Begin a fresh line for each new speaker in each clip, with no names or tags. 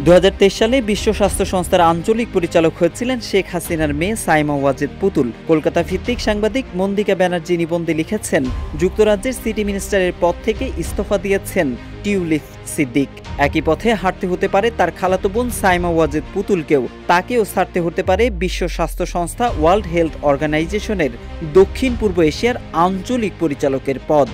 2023 সালে বিশ্ব স্বাস্থ্য সংস্থার আঞ্চলিক পরিচালক হয়েছিলেন শেখ হাসিনার মেয়ে সাইমা ওয়াজেদ পুতুল। কলকাতা ভিত্তিক সাংবাদিক মন্দিকা ব্যানার্জি নিবন্ধে লিখেছেন, যুক্তরাজ্যের সিটি মিনিস্টারের পদ থেকে ইস্তফা দিয়েছেন টিউলিপ সিদ্দিক। একই পথে হাঁটতে হতে পারে তার খালাতো বোন সাইমা ওয়াজেদ পুতুলকেও। তাকেও ছাড়তে হতে পারে বিশ্ব স্বাস্থ্য সংস্থা ওয়ার্ল্ড হেলথ অর্গানাইজেশনের দক্ষিণ পূর্ব এশিয়ার আঞ্চলিক পরিচালকের পদ।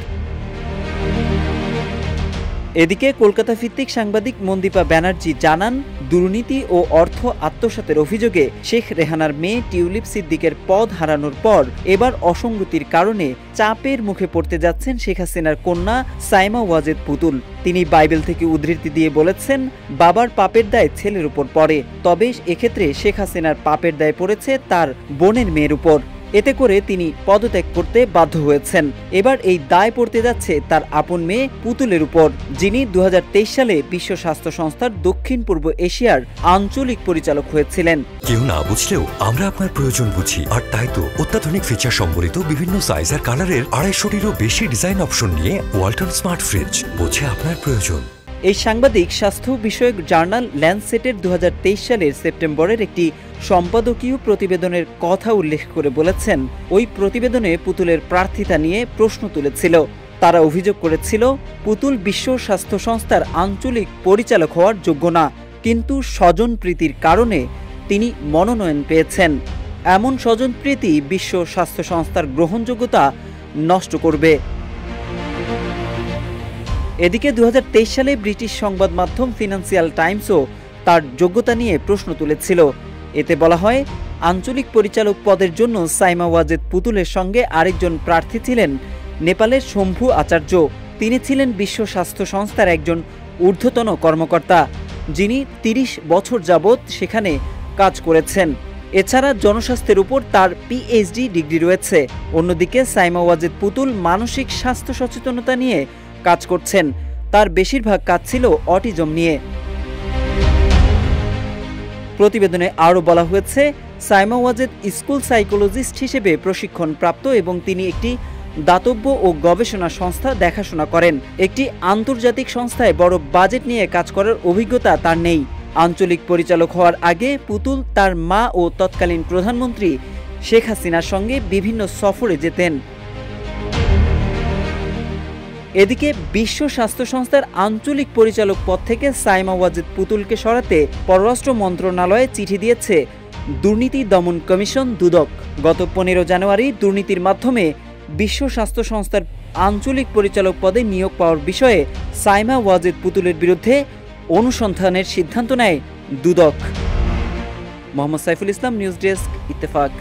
এদিকে কলকাতা ভিত্তিক সাংবাদিক মন্দিপা ব্যানার্জি জানান, দুর্নীতি ও অর্থ আত্মসাতের অভিযোগে শেখ রেহানার মেয়ে টিউলিপ সিদ্দিকের পদ হারানোর পর এবার অসঙ্গতির কারণে চাপের মুখে পড়তে যাচ্ছেন শেখ হাসিনার কন্যা সাইমা ওয়াজেদ পুতুল। তিনি বাইবেল থেকে উদ্ধৃতি দিয়ে বলেছেন, বাবার পাপের দায় ছেলের উপর পড়ে, তবে এক্ষেত্রে শেখ হাসিনার পাপের দায় পড়েছে তার বোনের মেয়ের উপর। এতে করে তিনি পদত্যাগ করতে বাধ্য হয়েছেন। এবার এই দায় পড়তে যাচ্ছে তার আপন মেয়ে পুতুলের উপর, যিনি 2023 সালে বিশ্ব স্বাস্থ্য সংস্থার দক্ষিণ পূর্ব এশিয়ার আঞ্চলিক পরিচালক হয়েছিলেন।
কেউ না বুঝলেও আমরা আপনার প্রয়োজন বুঝি, আর তাই তো অত্যাধুনিক ফিচার সম্বলিত বিভিন্ন সাইজ আর কালারের 250-টিরও বেশি ডিজাইন অপশন নিয়ে ওয়ালটন স্মার্ট ফ্রিজ বোঝে আপনার প্রয়োজন।
এই সাংবাদিক স্বাস্থ্য বিষয়ক জার্নাল ল্যান্ডসেটের 2023 সালের সেপ্টেম্বরের একটি সম্পাদকীয় প্রতিবেদনের কথা উল্লেখ করে বলেছেন, ওই প্রতিবেদনে পুতুলের প্রার্থিতা নিয়ে প্রশ্ন তুলেছিল। তারা অভিযোগ করেছিল, পুতুল বিশ্ব স্বাস্থ্য সংস্থার আঞ্চলিক পরিচালক হওয়ার যোগ্য না, কিন্তু স্বজনপ্রীতির কারণে তিনি মনোনয়ন পেয়েছেন। এমন স্বজনপ্রীতি বিশ্ব স্বাস্থ্য সংস্থার গ্রহণযোগ্যতা নষ্ট করবে। এদিকে 2023 সালে ব্রিটিশ সংবাদ মাধ্যম ফিনান্সিয়াল টাইমসও তার যোগ্যতা নিয়ে প্রশ্ন তুলেছিল। এতে বলা হয়, আঞ্চলিক পরিচালক পদের জন্য সাইমা ওয়াজেদ পুতুলের সঙ্গে আরেকজন প্রার্থী ছিলেন নেপালের শম্ভু আচার্য। তিনি ছিলেন বিশ্ব স্বাস্থ্য সংস্থার একজন ঊর্ধ্বতন কর্মকর্তা, যিনি 30 বছর যাবৎ সেখানে কাজ করেছেন। এছাড়া জনস্বাস্থ্যের উপর তার পিএইচডি ডিগ্রি রয়েছে। অন্যদিকে সাইমা ওয়াজেদ পুতুল মানসিক স্বাস্থ্য সচেতনতা নিয়ে কাজ করছেন। তার বেশিরভাগ কাজ ছিল অটিজম নিয়ে। প্রতিবেদনে আরও বলা হয়েছে, সাইমা ওয়াজেদ স্কুল সাইকোলজিস্ট হিসেবে প্রশিক্ষণপ্রাপ্ত এবং তিনি একটি দাতব্য ও গবেষণা সংস্থা দেখাশোনা করেন। একটি আন্তর্জাতিক সংস্থায় বড় বাজেট নিয়ে কাজ করার অভিজ্ঞতা তার নেই। আঞ্চলিক পরিচালক হওয়ার আগে পুতুল তার মা ও তৎকালীন প্রধানমন্ত্রী শেখ হাসিনার সঙ্গে বিভিন্ন সফরে যেতেন। এদিকে বিশ্ব স্বাস্থ্য সংস্থার আঞ্চলিক পরিচালক পদ থেকে সাইমা ওয়াজেদ পুতুলকে সরাতে পররাষ্ট্র মন্ত্রণালয়ে চিঠি দিয়েছে দুর্নীতি দমন কমিশন দুদক। গত 15 জানুয়ারি দুর্নীতির মাধ্যমে বিশ্ব স্বাস্থ্য সংস্থার আঞ্চলিক পরিচালক পদে নিয়োগ পাওয়ার বিষয়ে সাইমা ওয়াজেদ পুতুলের বিরুদ্ধে অনুসন্ধানের সিদ্ধান্ত নেয় দুদক। Mohammad Saiful Islam, news desk, Ittefaq.